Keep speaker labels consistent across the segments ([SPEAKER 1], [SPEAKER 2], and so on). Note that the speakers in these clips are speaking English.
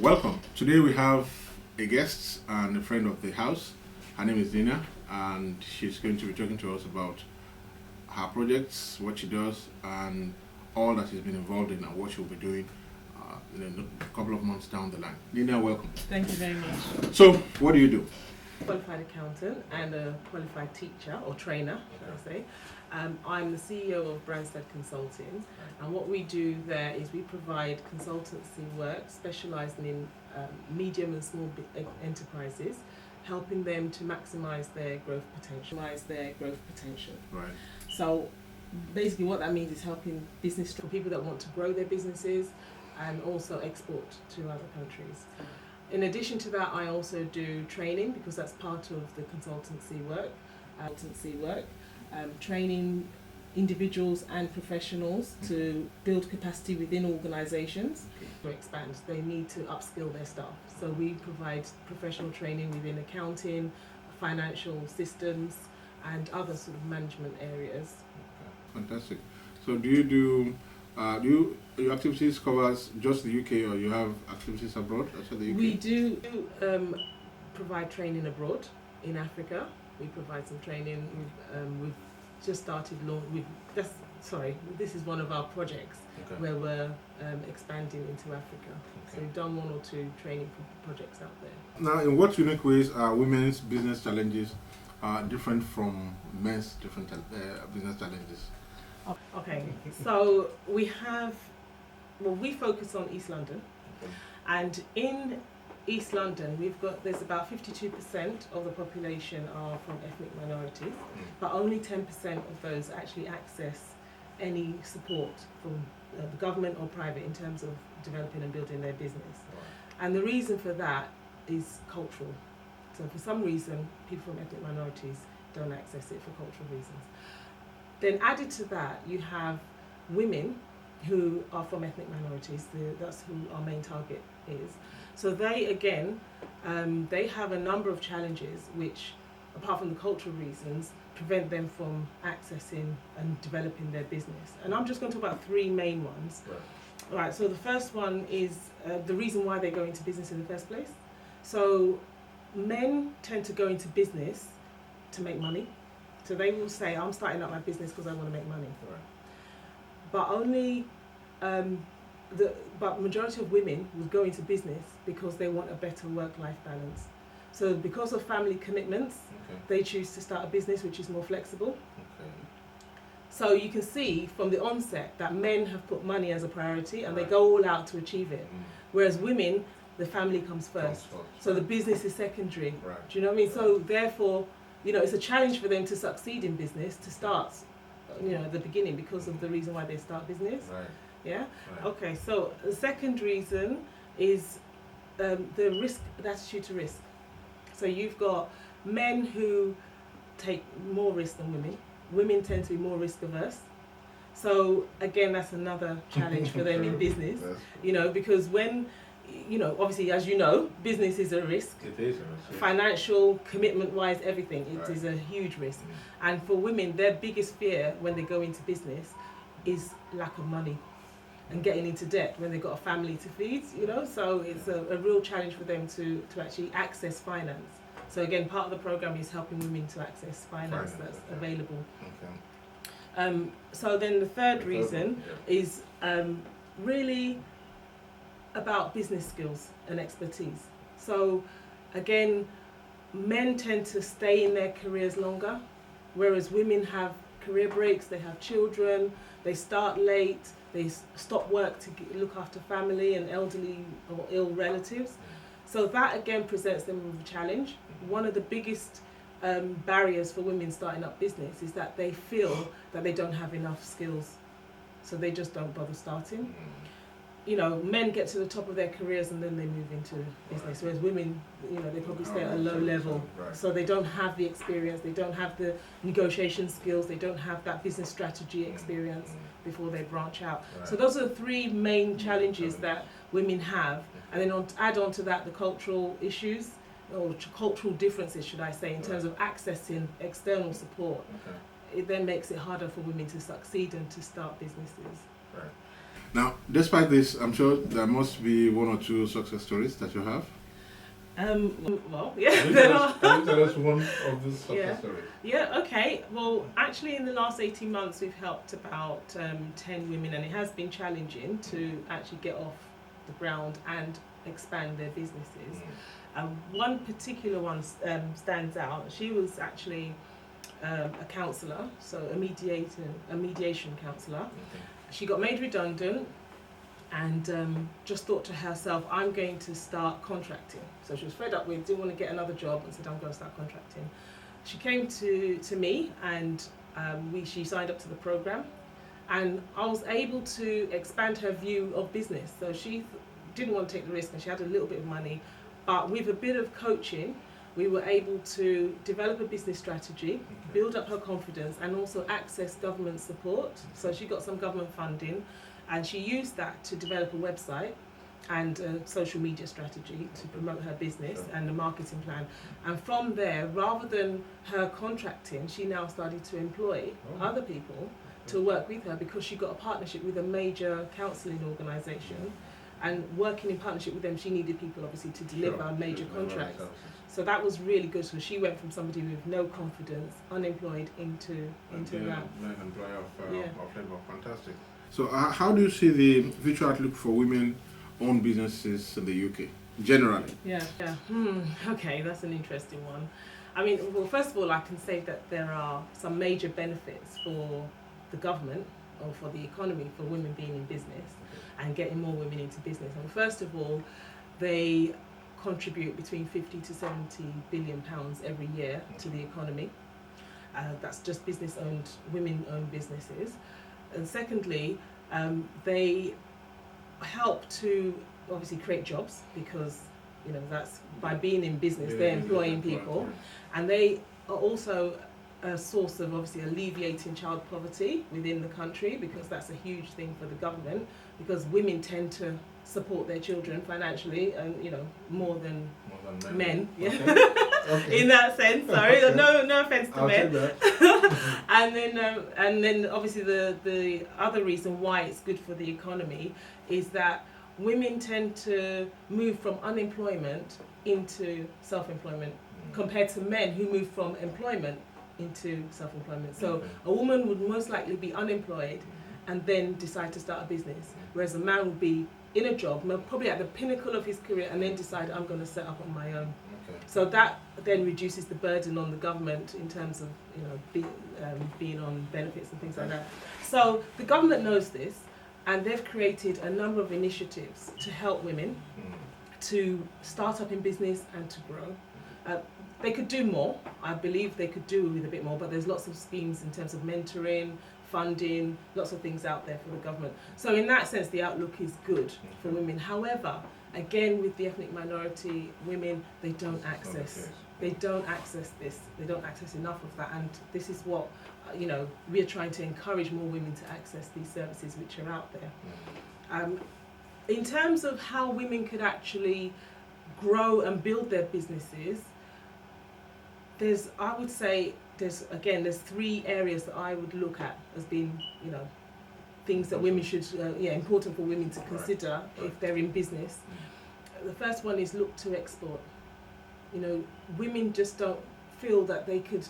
[SPEAKER 1] Welcome. Today we have a guest and a friend of the house. Her name is Dina, and she's going to be talking to us about her projects, what she does, and all that she's been involved in and what she'll be doing in a couple of months down the line. Dina, welcome.
[SPEAKER 2] Thank you very much.
[SPEAKER 1] So, what do you do?
[SPEAKER 2] Qualified accountant and a qualified teacher or trainer, should I say. I'm the CEO of Brandstead Consulting, and what we do there is we provide consultancy work specialising in medium and small enterprises, helping them to maximise their growth potential.
[SPEAKER 1] Right.
[SPEAKER 2] So basically what that means is helping business for people that want to grow their businesses and also export to other countries. In addition to that, I also do training because that's part of the consultancy work. Training individuals and professionals to build capacity within organisations to expand. They need to upskill their staff. So we provide professional training within accounting, financial systems, and other sort of management areas.
[SPEAKER 1] Okay. Fantastic. So, your activities covers just the UK, or you have activities abroad outside the UK?
[SPEAKER 2] We do provide training abroad in Africa. We provide some training. We've just started this is one of our projects where we're expanding into Africa. So we've done one or two training projects out there.
[SPEAKER 1] Now, in what unique ways are women's business challenges different from men's different business challenges?
[SPEAKER 2] Okay, so we focus on East London, and in East London there's about 52% of the population are from ethnic minorities, but only 10% of those actually access any support from the government or private in terms of developing and building their business. And the reason for that is cultural. So for some reason, people from ethnic minorities don't access it for cultural reasons. Then added to that, you have women who are from ethnic minorities. That's who our main target is. So they, again, they have a number of challenges which, apart from the cultural reasons, prevent them from accessing and developing their business. And I'm just going to talk about three main ones. Right, so the first one is the reason why they go into business in the first place. So men tend to go into business to make money. So they will say, I'm starting up my business because I want to make money.
[SPEAKER 1] Right.
[SPEAKER 2] But only, but majority of women will go into business because they want a better work-life balance. So because of family commitments, they choose to start a business which is more flexible. So you can see from the onset that men have put money as a priority and they go all out to achieve it. Whereas women, the family comes first. So the business is secondary.
[SPEAKER 1] Right.
[SPEAKER 2] Do you know what I mean? So therefore, it's a challenge for them to succeed in business, to start, at the beginning because of the reason why they start business.
[SPEAKER 1] Right.
[SPEAKER 2] Yeah?
[SPEAKER 1] Right.
[SPEAKER 2] Okay, so the second reason is the attitude to risk. So you've got men who take more risk than women. Women tend to be more risk averse. So again, that's another challenge for them in business, because when, obviously, as you know, business is a risk.
[SPEAKER 1] It is a risk.
[SPEAKER 2] Financial, commitment-wise, everything. It is a huge risk. And for women, their biggest fear when they go into business is lack of money and getting into debt when they've got a family to feed, So it's a real challenge for them to actually access finance. So again, part of the program is helping women to access finance that's available. So then the third reason is really about business skills and expertise. So again, men tend to stay in their careers longer, whereas women have career breaks, they have children, they start late, they stop work to look after family and elderly or ill relatives. So that again presents them with a challenge. One of the biggest barriers for women starting up business is that they feel that they don't have enough skills, so they just don't bother starting. Men get to the top of their careers and then they move into business, whereas women, they probably stay at a low level. So they don't have the experience, they don't have the negotiation skills, they don't have that business strategy experience before they branch out. So those are the three main challenges that women have. And then add on to that the cultural issues, or cultural differences, should I say, in terms of accessing external support. It then makes it harder for women to succeed and to start businesses.
[SPEAKER 1] Right. Now, despite this, I'm sure there must be one or two success stories that you have.
[SPEAKER 2] Well, yeah,
[SPEAKER 1] Can you tell us one of these success stories?
[SPEAKER 2] Yeah, okay. Well, actually, in the last 18 months, we've helped about 10 women, and it has been challenging to actually get off the ground and expand their businesses. One particular one stands out. She was actually a counsellor, so a mediation counsellor.
[SPEAKER 1] Okay.
[SPEAKER 2] She got made redundant and just thought to herself, I'm going to start contracting. So she was fed up with, didn't want to get another job, and said, I'm going to start contracting. She came to me, and she signed up to the program, and I was able to expand her view of business. So she didn't want to take the risk, and she had a little bit of money, but with a bit of coaching, we were able to develop a business strategy, build up her confidence, and also access government support. So she got some government funding, and she used that to develop a website and a social media strategy to promote her business and a marketing plan. And from there, rather than her contracting, she now started to employ other people to work with her, because she got a partnership with a major counselling organisation. And working in partnership with them, she needed people obviously to deliver major contracts. So that was really good. So she went from somebody with no confidence, unemployed, into that.
[SPEAKER 1] An employer of labour. Fantastic. So how do you see the future outlook for women-owned businesses in the UK, generally?
[SPEAKER 2] Yeah. Okay, that's an interesting one. I mean, well, first of all, I can say that there are some major benefits for the government or for the economy for women being in business and getting more women into business. And first of all, they contribute between 50 to 70 billion pounds every year to the economy. That's just business-owned, women-owned businesses. And secondly, they help to obviously create jobs, because that's by being in business, they're employing people, and they are also a source of obviously alleviating child poverty within the country, because that's a huge thing for the government, because women tend to support their children financially, and more than men. Okay. In that sense, sorry, no offense to men. and then obviously the other reason why it's good for the economy is that women tend to move from unemployment into self-employment compared to men who move from employment into self-employment. So a woman would most likely be unemployed and then decide to start a business, whereas a man would be in a job, probably at the pinnacle of his career, and then decide, I'm going to set up on my own. So that then reduces the burden on the government in terms of being on benefits and things like that. So the government knows this, and they've created a number of initiatives to help women to start up in business and to grow. They could do more. I believe they could do with a bit more, but there's lots of schemes in terms of mentoring, funding, lots of things out there for the government. So in that sense, the outlook is good for women. However, again, with the ethnic minority women, they don't access this. They don't access enough of that, and this is what we are trying to encourage more women to access these services which are out there. In terms of how women could actually grow and build their businesses, I would say there's three areas that I would look at as being things that women should important for women to consider if they're in business. The first one is look to export. Women just don't feel that they could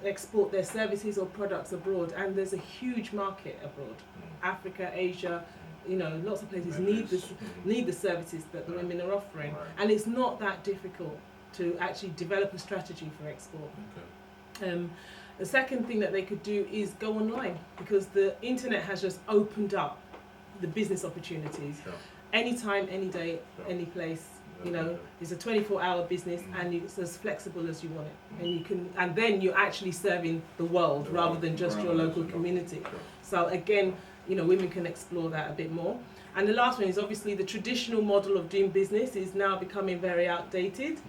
[SPEAKER 2] export their services or products abroad, and there's a huge market abroad. Africa, Asia, lots of places need the services that the women are offering, and it's not that difficult to actually develop a strategy for export. The second thing that they could do is go online, because the internet has just opened up the business opportunities. Anytime, any day, any place. It's a 24-hour business, and it's as flexible as you want it, and then you're actually serving the world rather than just your local community. So again, women can explore that a bit more. And the last one is obviously the traditional model of doing business is now becoming very outdated.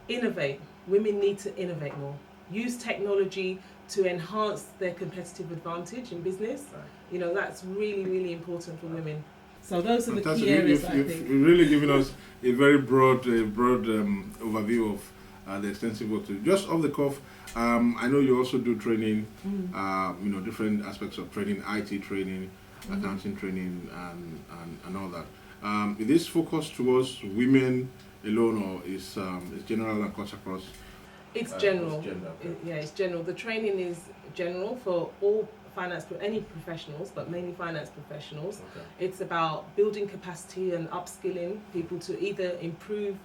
[SPEAKER 2] Innovate. Women need to innovate more. Use technology to enhance their competitive advantage in business. That's really, really important for women. So those are the key areas, I think.
[SPEAKER 1] You've really given us a very broad overview of the extensive work. Just off the cuff, I know you also do training, different aspects of training, IT training. accounting training and all that. Is this focused towards women alone, or is general and cuts across?
[SPEAKER 2] It's general.
[SPEAKER 1] It's general, okay.
[SPEAKER 2] Yeah, it's general. The training is general for all any professionals, but mainly finance professionals.
[SPEAKER 1] Okay.
[SPEAKER 2] It's about building capacity and upskilling people to either improve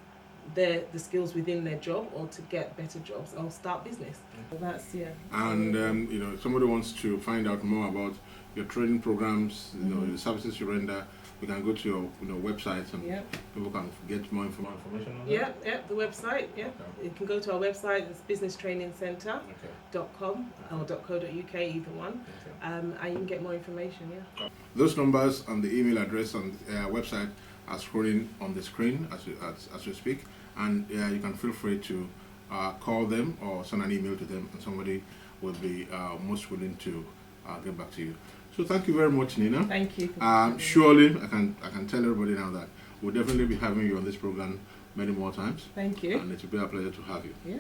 [SPEAKER 2] the skills within their job or to get better jobs or start business. So that's
[SPEAKER 1] And if somebody wants to find out more about your training programs, the services you render, we can go to your website and people can get more information on that.
[SPEAKER 2] Yeah, the website. Yeah, you can go to our website. It's businesstrainingcentre.com or .co.uk, either one, and you can get more information. Yeah.
[SPEAKER 1] Those numbers and the email address on the website are scrolling on the screen as we speak, and you can feel free to call them or send an email to them, and somebody will be most willing to get back to you. So thank you very much, Nina.
[SPEAKER 2] Thank you.
[SPEAKER 1] Surely, I can tell everybody now that we'll definitely be having you on this program many more times.
[SPEAKER 2] Thank you.
[SPEAKER 1] And it will be a pleasure to have you.
[SPEAKER 2] Yeah.